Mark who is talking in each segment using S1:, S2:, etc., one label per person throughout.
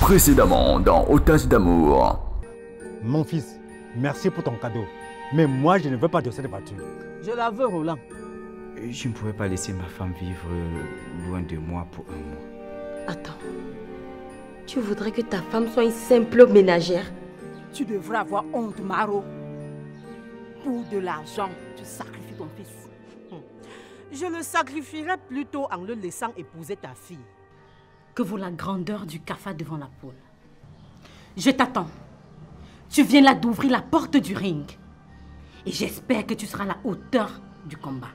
S1: Précédemment dans Otage d'amour.
S2: Mon fils, merci pour ton cadeau. Mais moi, je ne veux pas de cette voiture.
S3: Je la veux, Roland.
S4: Je ne pouvais pas laisser ma femme vivre loin de moi pour un mois.
S5: Attends. Tu voudrais que ta femme soit une simple ménagère?
S3: Tu devrais avoir honte, Maro. Pour de l'argent, tu sacrifies ton fils. Je le sacrifierais plutôt en le laissant épouser ta fille.
S6: Que vaut la grandeur du cafard devant la poule? Je t'attends. Tu viens là d'ouvrir la porte du ring. Et j'espère que tu seras à la hauteur du combat.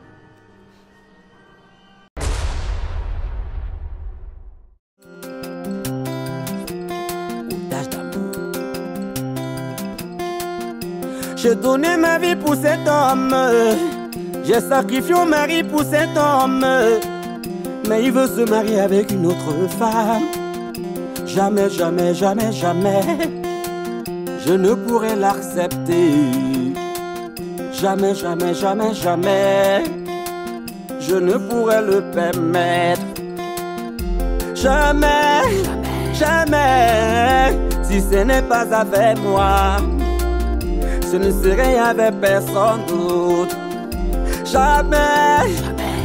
S7: J'ai donné ma vie pour cet homme. J'ai sacrifié mon mari pour cet homme. Mais il veut se marier avec une autre femme. Jamais, jamais, jamais, jamais je ne pourrai l'accepter. Jamais, jamais, jamais, jamais je ne pourrai le permettre. Jamais, jamais, si ce n'est pas avec moi, ce ne serait avec personne d'autre. Jamais,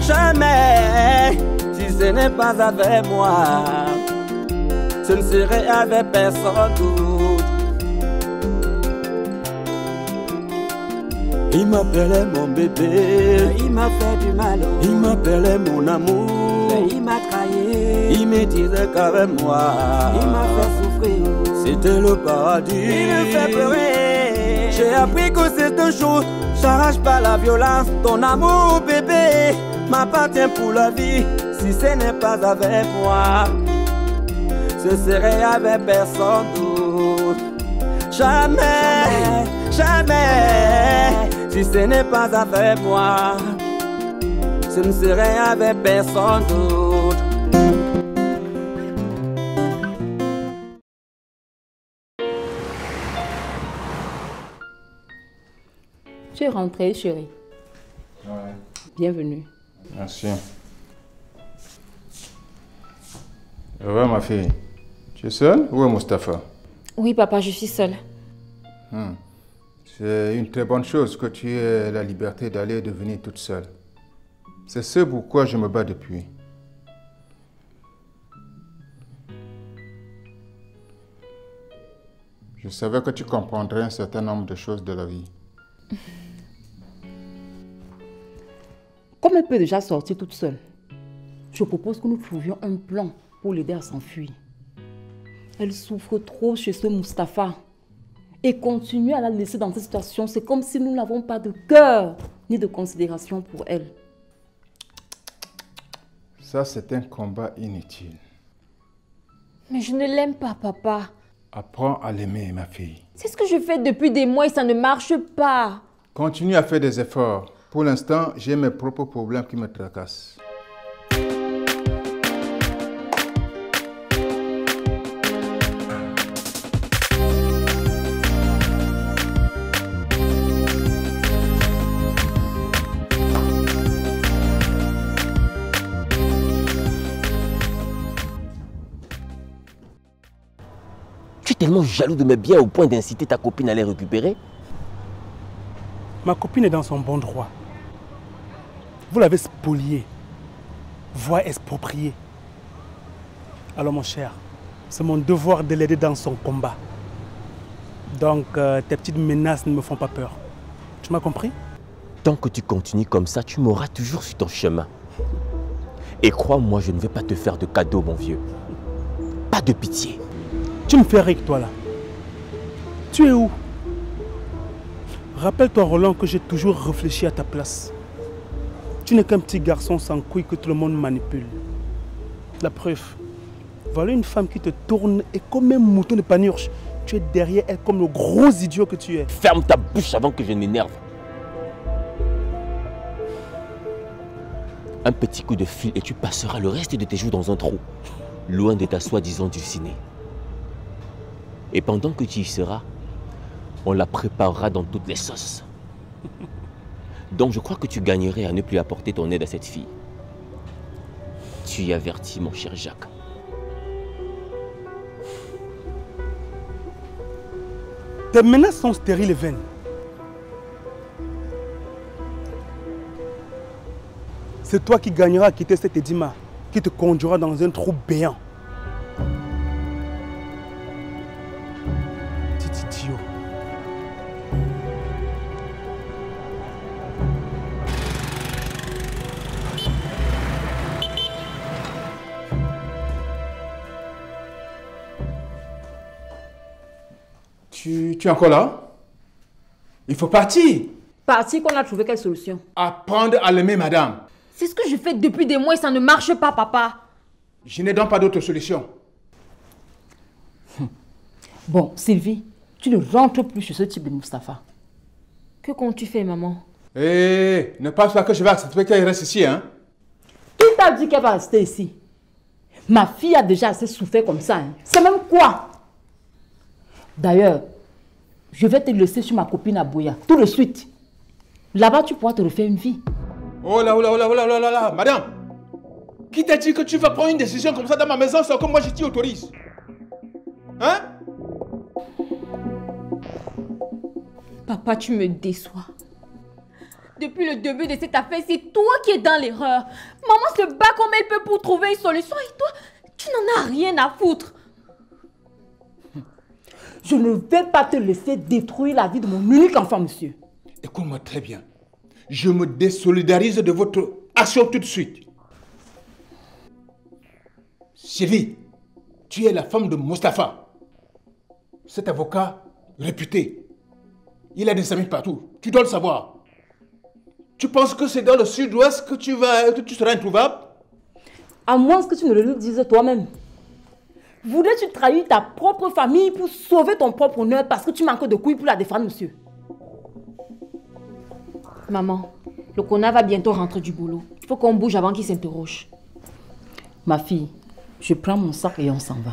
S7: jamais, si ce n'est pas avec moi, ce ne serait avec personne d'autre. Il m'appelait mon bébé, il m'a fait du mal. Il m'appelait mon amour, il m'a trahi. Il me disait qu'avec moi, il m'a fait souffrir. C'était le paradis. Il me fait pleurer. J'ai appris que c'est un jour, j'arrache pas la violence. Ton amour, bébé, m'appartient pour la vie. Si ce n'est pas avec moi, ce serait avec personne d'autre. Jamais, jamais, si ce n'est pas avec moi, ce ne serait avec personne d'autre.
S8: Tu es rentrée, chérie.
S9: Ouais.
S8: Bienvenue.
S9: Merci. Ouais, ma fille. Tu es seule? Où est Mustapha?
S8: Oui, papa, je suis seule.
S9: C'est une très bonne chose que tu aies la liberté d'aller et de venir toute seule. C'est ce pourquoi je me bats depuis. Je savais que tu comprendrais un certain nombre de choses de la vie.
S8: Comme elle peut déjà sortir toute seule, je propose que nous trouvions un plan pour l'aider à s'enfuir. Elle souffre trop chez ce Mustapha. Et continuer à la laisser dans cette situation, c'est comme si nous n'avons pas de cœur ni de considération pour elle.
S9: Ça, c'est un combat inutile.
S8: Mais je ne l'aime pas, papa.
S9: Apprends à l'aimer, ma fille.
S8: C'est ce que je fais depuis des mois et ça ne marche pas.
S9: Continue à faire des efforts. Pour l'instant, j'ai mes propres problèmes qui me tracassent.
S7: Tu es tellement jaloux de mes biens au point d'inciter ta copine à les récupérer?
S10: Ma copine est dans son bon droit. Vous l'avez spoliée, voire expropriée. Alors mon cher, c'est mon devoir de l'aider dans son combat. Donc tes petites menaces ne me font pas peur. Tu m'as compris?
S7: Tant que tu continues comme ça, tu m'auras toujours sur ton chemin. Et crois-moi, je ne vais pas te faire de cadeaux, mon vieux. Pas de pitié.
S10: Tu me fais rire, toi là. Tu es où? Rappelle-toi, Roland, que j'ai toujours réfléchi à ta place. Tu n'es qu'un petit garçon sans couilles que tout le monde manipule. La preuve, voilà une femme qui te tourne et comme un mouton de panurge, tu es derrière elle comme le gros idiot que tu es.
S7: Ferme ta bouche avant que je m'énerve. Un petit coup de fil et tu passeras le reste de tes jours dans un trou, loin de ta soi-disant dulcinée. Et pendant que tu y seras, on la préparera dans toutes les sauces. Donc je crois que tu gagnerais à ne plus apporter ton aide à cette fille. Tu y avertis, mon cher Jacques.
S10: Tes menaces sont stériles et vaines. C'est toi qui gagneras à quitter cet Edima, qui te conduira dans un trou béant. Petit idiot.
S11: Tu es encore là? Il faut partir.
S8: Partir qu'on a trouvé quelle solution?
S11: Apprendre à l'aimer, madame.
S5: C'est ce que je fais depuis des mois et ça ne marche pas, papa.
S11: Je n'ai donc pas d'autre solution.
S8: Bon, Sylvie, tu ne rentres plus chez ce type de Mustapha.
S5: Que comptes-tu faire, maman?
S11: Ne pense pas que je vais accepter qu'elle reste ici, hein?
S8: Qui t'a dit qu'elle va rester ici? Ma fille a déjà assez souffert comme ça, hein. C'est même quoi? D'ailleurs, je vais te laisser sur ma copine Abouya, tout de suite. Là-bas, tu pourras te refaire une vie.
S11: Oh là, madame! Qui t'a dit que tu vas prendre une décision comme ça dans ma maison sans que moi je t'y autorise? Hein?
S5: Papa, tu me déçois. Depuis le début de cette affaire, c'est toi qui es dans l'erreur. Maman se bat comme elle peut pour trouver une solution et toi, tu n'en as rien à foutre.
S8: Je ne vais pas te laisser détruire la vie de mon unique enfant, monsieur.
S11: Écoute-moi très bien. Je me désolidarise de votre action tout de suite. Sylvie, tu es la femme de Mustapha. Cet avocat réputé. Il a des amis partout. Tu dois le savoir. Tu penses que c'est dans le sud-ouest que tu seras introuvable?
S8: À moins que tu ne le dises toi-même. Voudrais-tu trahir ta propre famille pour sauver ton propre honneur parce que tu manques de couilles pour la défendre, monsieur?
S5: Maman, le connard va bientôt rentrer du boulot. Il faut qu'on bouge avant qu'il s'interroge.
S8: Ma fille, je prends mon sac et on s'en va.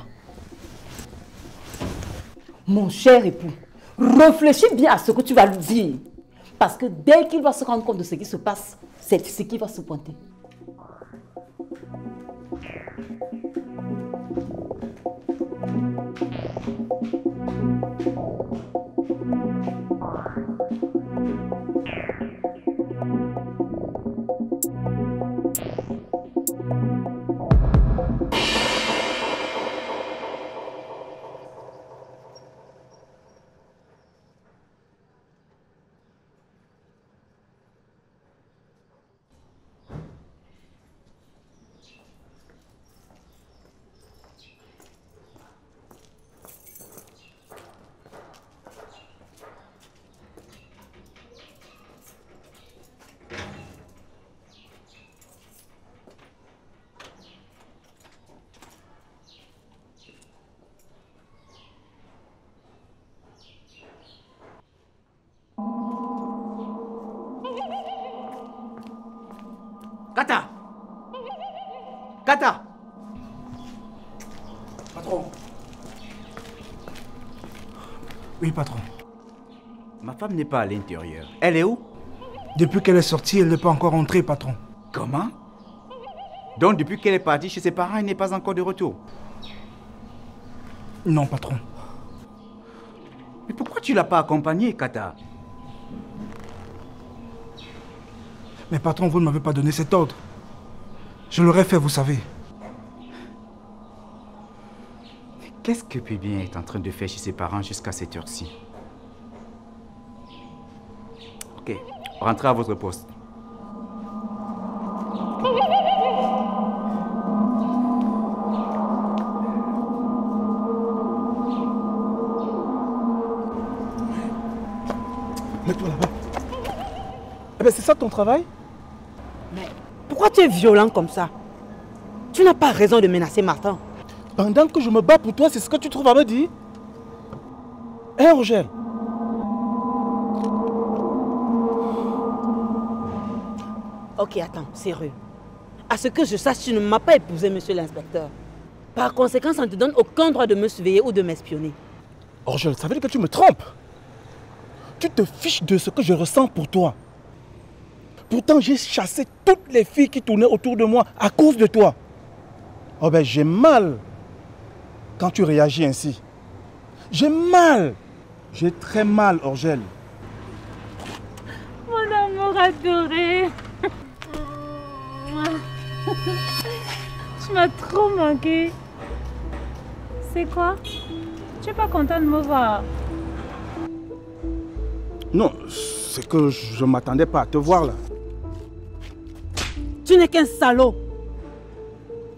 S8: Mon cher époux, réfléchis bien à ce que tu vas lui dire. Parce que dès qu'il va se rendre compte de ce qui se passe, c'est ce qui va se pointer.
S11: Kata! Kata! Patron.
S12: Oui, patron.
S4: Ma femme n'est pas à l'intérieur. Elle est où?
S12: Depuis qu'elle est sortie, elle n'est pas encore rentrée, patron.
S4: Comment? Donc depuis qu'elle est partie chez ses parents, elle n'est pas encore de retour?
S12: Non, patron.
S4: Mais pourquoi tu ne l'as pas accompagnée, Kata?
S12: Mais patron, vous ne m'avez pas donné cet ordre. Je l'aurais fait, vous savez.
S4: Qu'est-ce que Pébien est en train de faire chez ses parents jusqu'à cette heure-ci? Ok, rentrez à votre poste.
S10: Mets-toi là-bas. Eh bien, c'est ça ton travail?
S3: Mais pourquoi tu es violent comme ça? Tu n'as pas raison de menacer Martin.
S10: Pendant que je me bats pour toi, c'est ce que tu trouves à me dire? Hein, Roger?
S3: Ok, attends, sérieux. À ce que je sache, tu ne m'as pas épousé, monsieur l'inspecteur. Par conséquent, ça ne te donne aucun droit de me surveiller ou de m'espionner.
S10: Roger, ça veut dire que tu me trompes. Tu te fiches de ce que je ressens pour toi. Pourtant, j'ai chassé toutes les filles qui tournaient autour de moi à cause de toi. Oh ben, j'ai mal quand tu réagis ainsi. J'ai mal
S12: J'ai très mal, Orgel.
S6: Mon amour adoré. Tu m'as trop manqué. C'est quoi? Tu n'es pas content de me voir?
S12: Non, c'est que je ne m'attendais pas à te voir là.
S3: Tu n'es qu'un salaud.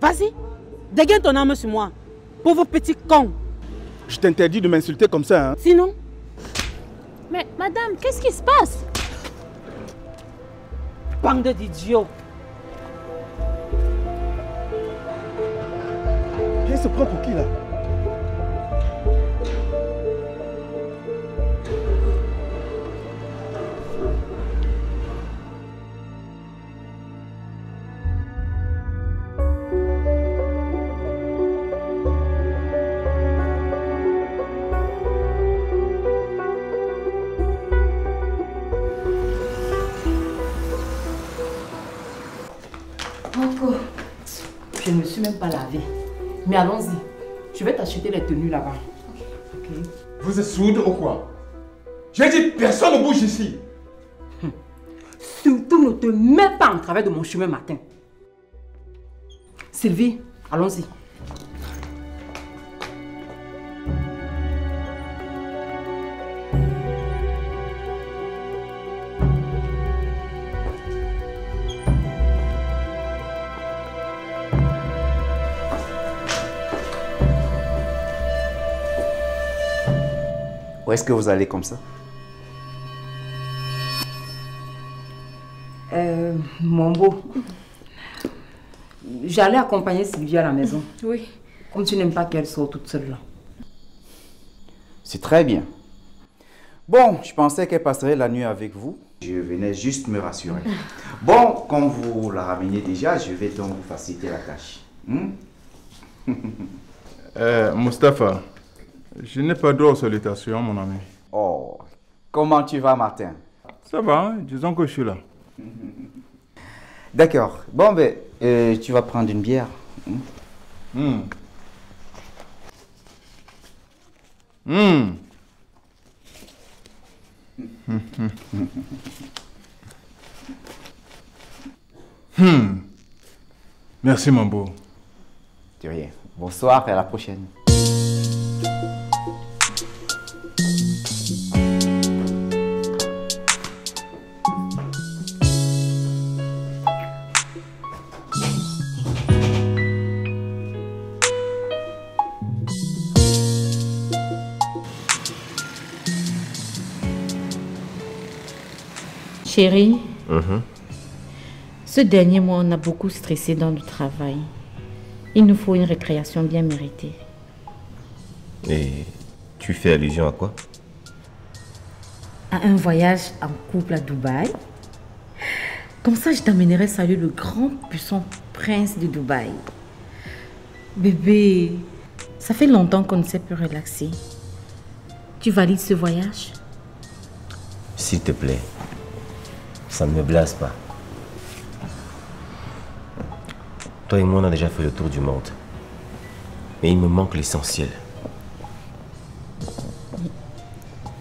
S3: Vas-y, dégaine ton âme sur moi. Pauvre petit con.
S12: Je t'interdis de m'insulter comme ça, hein.
S3: Sinon?
S6: Mais madame, qu'est-ce qui se passe?
S3: Bande d'idiots.
S12: Elle se prend pour qui là?
S8: Je ne me suis même pas lavée. Mais allons-y. Je vais t'acheter les tenues là-bas. Ok.
S11: Vous êtes sourde ou quoi? J'ai dit personne ne bouge ici.
S8: Surtout ne te mets pas en travers de mon chemin matin. Sylvie, allons-y.
S4: Où est-ce que vous allez comme ça?
S8: Mon beau, j'allais accompagner Sylvie à la maison.
S5: Oui.
S8: Comme tu n'aimes pas qu'elle soit toute seule là.
S4: C'est très bien. Bon, je pensais qu'elle passerait la nuit avec vous. Je venais juste me rassurer. Bon, comme vous la ramenez déjà, je vais donc vous faciliter la tâche.
S9: Mustapha, je n'ai pas d'autre salutation, mon ami.
S4: Oh, comment tu vas, Martin?
S9: Ça va, hein? Disons que je suis là.
S4: D'accord. Bon, ben, tu vas prendre une bière.
S9: Merci, mon beau.
S4: De rien. Bonsoir et à la prochaine.
S6: Chérie, ce dernier mois, on a beaucoup stressé dans le travail. Il nous faut une récréation bien méritée.
S13: Et tu fais allusion à quoi?
S6: À un voyage en couple à Dubaï. Comme ça, je t'amènerai saluer le grand puissant prince de Dubaï. Bébé, ça fait longtemps qu'on ne s'est plus relaxé. Tu valides ce voyage?
S13: S'il te plaît, ça ne me blase pas. Toi et moi, on a déjà fait le tour du monde. Mais il me manque l'essentiel.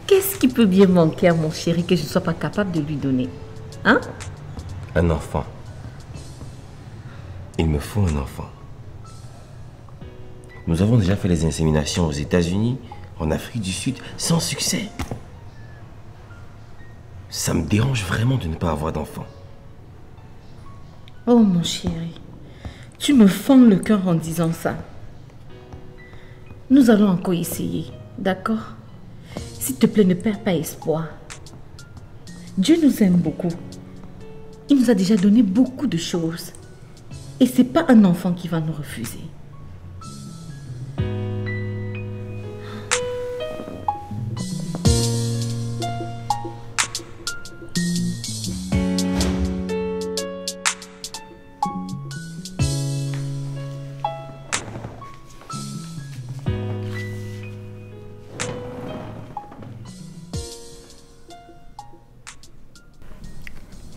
S6: Qu'est-ce qui peut bien manquer à mon chéri que je ne sois pas capable de lui donner? Hein?
S13: Un enfant. Il me faut un enfant. Nous avons déjà fait les inséminations aux États-Unis, en Afrique du Sud, sans succès. Ça me dérange vraiment de ne pas avoir d'enfant.
S6: Oh mon chéri, tu me fends le cœur en disant ça. Nous allons encore essayer, d'accord? S'il te plaît, ne perds pas espoir. Dieu nous aime beaucoup. Il nous a déjà donné beaucoup de choses. Et c'est pas un enfant qui va nous refuser.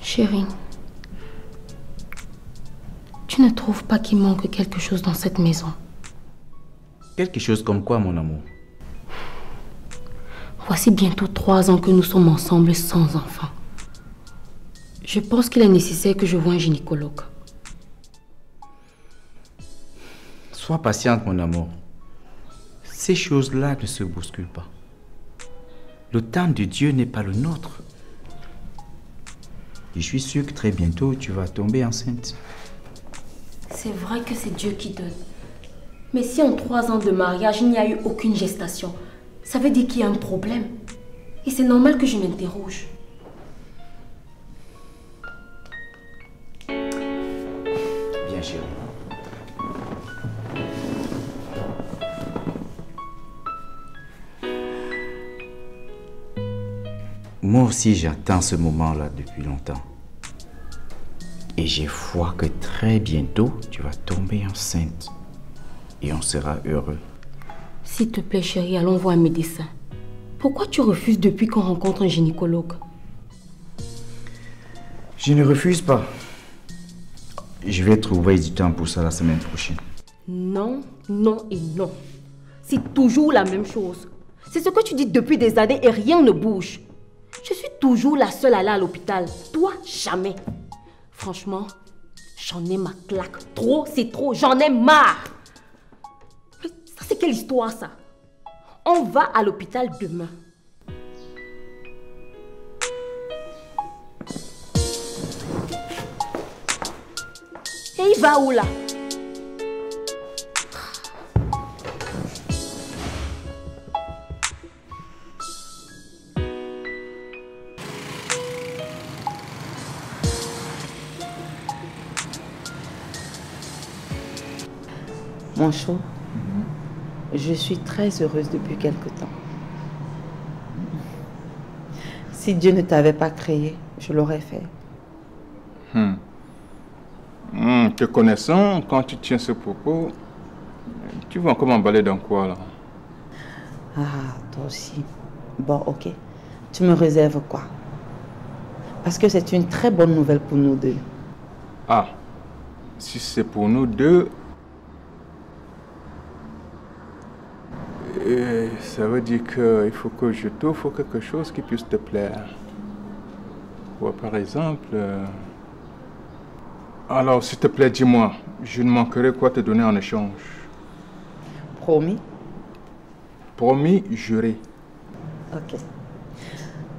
S5: Chérie, tu ne trouves pas qu'il manque quelque chose dans cette maison?
S4: Quelque chose comme quoi, mon amour?
S5: Voici bientôt 3 ans que nous sommes ensemble sans enfant. Je pense qu'il est nécessaire que je voie un gynécologue.
S4: Sois patiente, mon amour. Ces choses-là ne se bousculent pas. Le temps de Dieu n'est pas le nôtre. Je suis sûr que très bientôt, tu vas tomber enceinte.
S5: C'est vrai que c'est Dieu qui donne. Mais si en 3 ans de mariage, il n'y a eu aucune gestation, ça veut dire qu'il y a un problème. Et c'est normal que je m'interroge.
S4: Bien, chérie. Moi aussi, j'attends ce moment-là depuis longtemps. Et j'ai foi que très bientôt, tu vas tomber enceinte. Et on sera heureux.
S5: S'il te plaît, chérie, allons voir un médecin. Pourquoi tu refuses depuis qu'on rencontre un gynécologue?
S4: Je ne refuse pas. Je vais trouver du temps pour ça la semaine prochaine.
S5: Non, non et non. C'est toujours la même chose. C'est ce que tu dis depuis des années et rien ne bouge. Je suis toujours la seule à aller à l'hôpital. Toi, jamais. Franchement, j'en ai ma claque. Trop, c'est trop. J'en ai marre. Mais ça, c'est quelle histoire, ça? On va à l'hôpital demain. Et il va où, là?
S8: Mon chou, je suis très heureuse depuis quelque temps. Si Dieu ne t'avait pas créé, je l'aurais fait.
S9: Te connaissant, quand tu tiens ce propos, tu vas encore m'emballer dans quoi, là?
S8: Ah, toi aussi. Bon, ok. Tu me réserves quoi? Parce que c'est une très bonne nouvelle pour nous deux.
S9: Ah, si c'est pour nous deux... ça veut dire qu'il faut que je t'offre quelque chose qui puisse te plaire. Ou par exemple... Alors, s'il te plaît, dis-moi, je ne manquerai quoi te donner en échange.
S8: Promis?
S9: Promis, juré.
S8: Ok.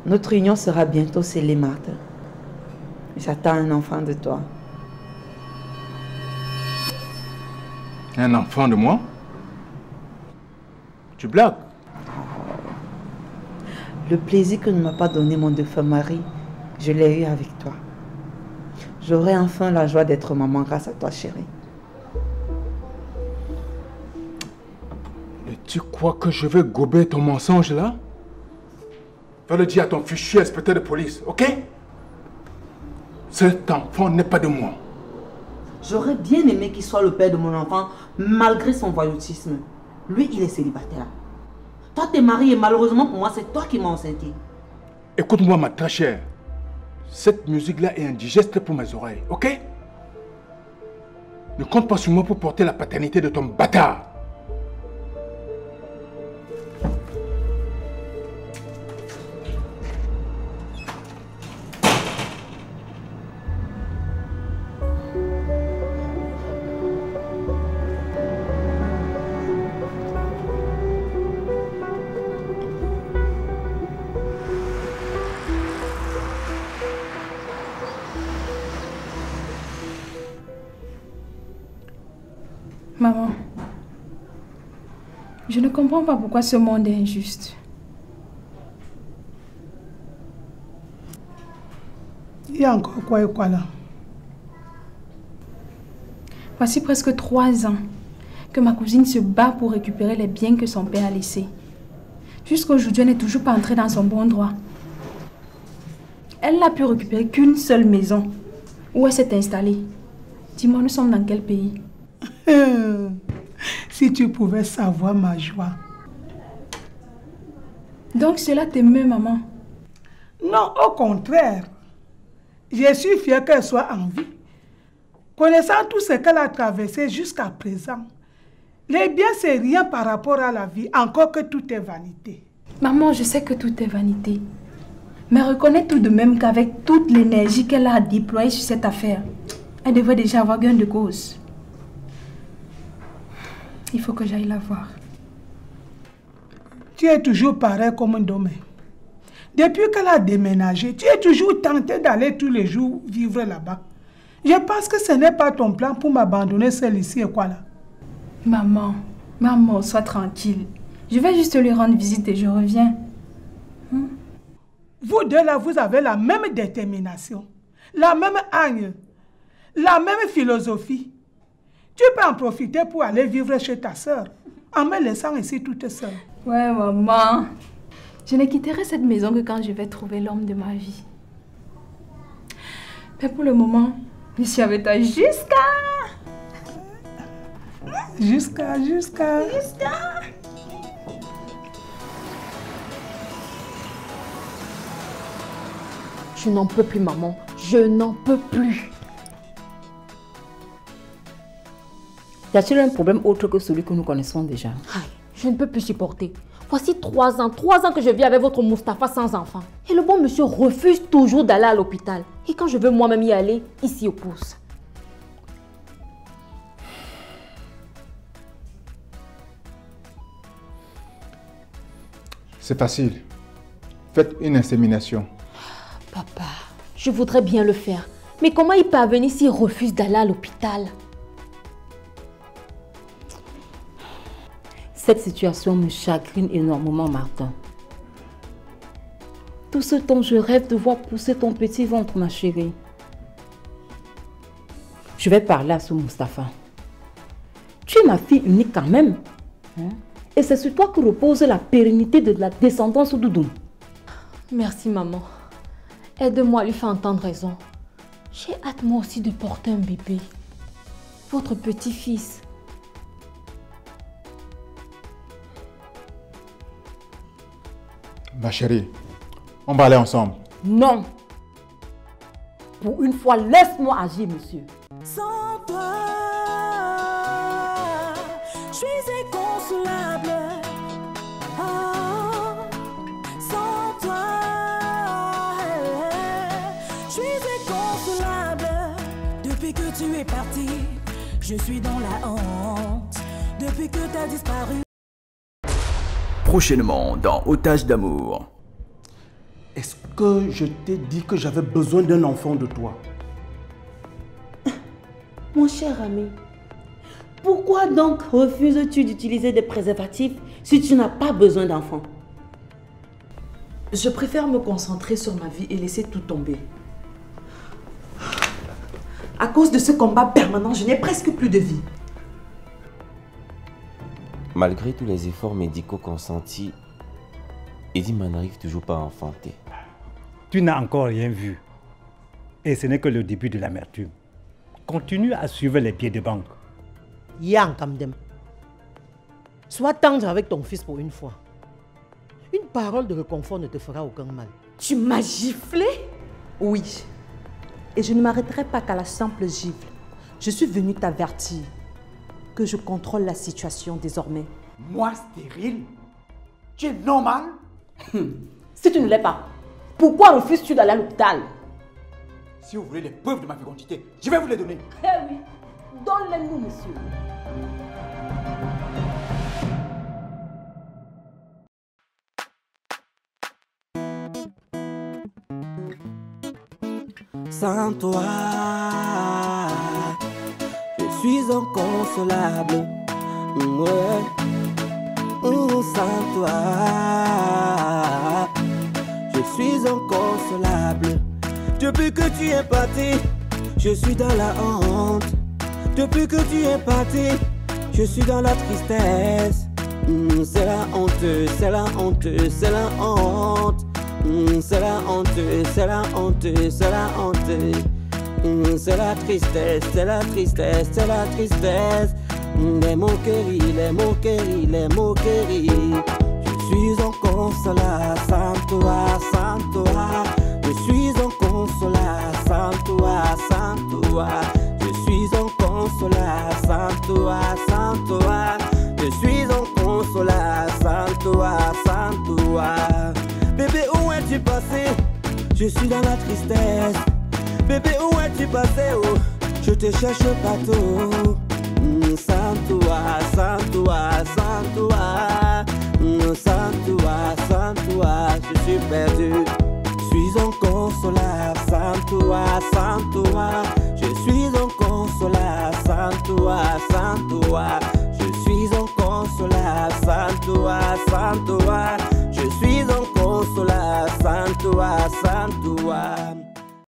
S8: Notre union sera bientôt scellée, Marthe. J'attends un enfant de toi.
S9: Un enfant de moi? Tu blagues?
S8: Le plaisir que ne m'a pas donné mon défunt mari, je l'ai eu avec toi. J'aurai enfin la joie d'être maman grâce à toi, chérie.
S9: Et tu crois que je vais gober ton mensonge là? Va le dire à ton fichu inspecteur de police, ok? Cet enfant n'est pas de moi.
S8: J'aurais bien aimé qu'il soit le père de mon enfant, malgré son voyoutisme. Lui, il est célibataire. Toi, t'es marié et malheureusement pour moi, c'est toi qui m'as enceinté.
S9: Écoute-moi, ma très chère. Cette musique-là est indigeste pour mes oreilles, ok? Ne compte pas sur moi pour porter la paternité de ton bâtard.
S14: Maman, je ne comprends pas pourquoi ce monde est injuste.
S15: Il y a encore quoi et quoi là?
S14: Voici presque 3 ans que ma cousine se bat pour récupérer les biens que son père a laissés. Jusqu'aujourd'hui, elle n'est toujours pas entrée dans son bon droit. Elle n'a pu récupérer qu'une seule maison où elle s'est installée. Dis-moi, nous sommes dans quel pays?
S15: Si tu pouvais savoir ma joie.
S14: Donc cela t'émeut, maman?
S15: Non, au contraire. Je suis fière qu'elle soit en vie. Connaissant tout ce qu'elle a traversé jusqu'à présent, les biens, c'est rien par rapport à la vie, encore que tout est vanité.
S14: Maman, je sais que tout est vanité. Mais reconnais tout de même qu'avec toute l'énergie qu'elle a déployée sur cette affaire, elle devrait déjà avoir gain de cause. Il faut que j'aille la voir.
S15: Tu es toujours pareil comme un domaine. Depuis qu'elle a déménagé, tu es toujours tenté d'aller tous les jours vivre là-bas. Je pense que ce n'est pas ton plan pour m'abandonner seule ici et quoi là.
S14: Maman, sois tranquille. Je vais juste lui rendre visite et je reviens.
S15: Vous deux là, vous avez la même détermination, la même haine, la même philosophie. Tu peux en profiter pour aller vivre chez ta soeur, en me laissant ici toute seule.
S14: Ouais, maman. Je ne quitterai cette maison que quand je vais trouver l'homme de ma vie. Mais pour le moment, je suis avec toi jusqu'à...
S5: Je n'en peux plus, maman. Je n'en peux plus.
S8: Y a-t-il un problème autre que celui que nous connaissons déjà?
S5: Je ne peux plus supporter. Voici 3 ans que je vis avec votre Mustapha sans enfant. Et le bon monsieur refuse toujours d'aller à l'hôpital. Et quand je veux moi-même y aller, il s'y oppose.
S9: C'est facile. Faites une insémination.
S5: Papa, je voudrais bien le faire. Mais comment il peut venir s'il refuse d'aller à l'hôpital?
S8: Cette situation me chagrine énormément, Martin. Tout ce temps, je rêve de voir pousser ton petit ventre, ma chérie. Je vais parler à ce Mustapha. Tu es ma fille unique quand même. Et c'est sur toi que repose la pérennité de la descendance Doudoum.
S5: Merci, maman. Aide-moi à lui faire entendre raison. J'ai hâte moi aussi de porter un bébé. Votre petit-fils.
S9: Ma chérie, on va aller ensemble.
S8: Non. Pour une fois, laisse-moi agir, monsieur.
S16: Sans toi, je suis inconsolable. Sans toi, je suis inconsolable. Depuis que tu es parti, je suis dans la honte. Depuis que tu as disparu.
S1: Prochainement dans Otage d'amour.
S11: Est-ce que je t'ai dit que j'avais besoin d'un enfant de toi?
S6: Mon cher ami, pourquoi donc refuses-tu d'utiliser des préservatifs si tu n'as pas besoin d'enfants?
S17: Je préfère me concentrer sur ma vie et laisser tout tomber. À cause de ce combat permanent, je n'ai presque plus de vie.
S13: Malgré tous les efforts médicaux consentis, Eddie n'arrive toujours pas à enfanter.
S2: Tu n'as encore rien vu. Et ce n'est que le début de l'amertume. Continue à suivre les pieds de banque.
S3: Yang Kamdem, sois tendre avec ton fils pour une fois. Une parole de réconfort ne te fera aucun mal.
S17: Tu m'as giflé? Oui. Et je ne m'arrêterai pas qu'à la simple gifle. Je suis venue t'avertir que je contrôle la situation désormais.
S11: Moi, stérile? Tu es normal?
S6: Si tu ne l'es pas, pourquoi refuses-tu d'aller à l'hôpital?
S11: Si vous voulez les preuves de ma fécondité, je vais vous les donner.
S6: Eh oui, donne-les-nous, monsieur.
S7: Sans toi, je suis inconsolable. Ouais. Sans toi, je suis inconsolable. Depuis que tu es parti, je suis dans la honte. Depuis que tu es parti, je suis dans la tristesse. C'est la honte, c'est la honte, c'est la honte. C'est la honte, c'est la honte, c'est la honte. C'est la tristesse, c'est la tristesse, c'est la tristesse. Les moqueries, les moqueries, les moqueries. Je suis inconsolable sans toi, sans toi. Je suis inconsolable sans toi, sans toi. Je suis inconsolable sans toi, sans toi. Je suis inconsolable sans toi, sans toi. toi. Bébé, où es-tu passé? Je suis dans la tristesse. Bébé, où es-tu passé? Oh, je te cherche partout. Sans toi, sans toi, sans toi. Sans toi, sans toi, je suis perdu. Je suis inconsolable sans toi, sans toi. Je suis inconsolable sans toi, sans toi.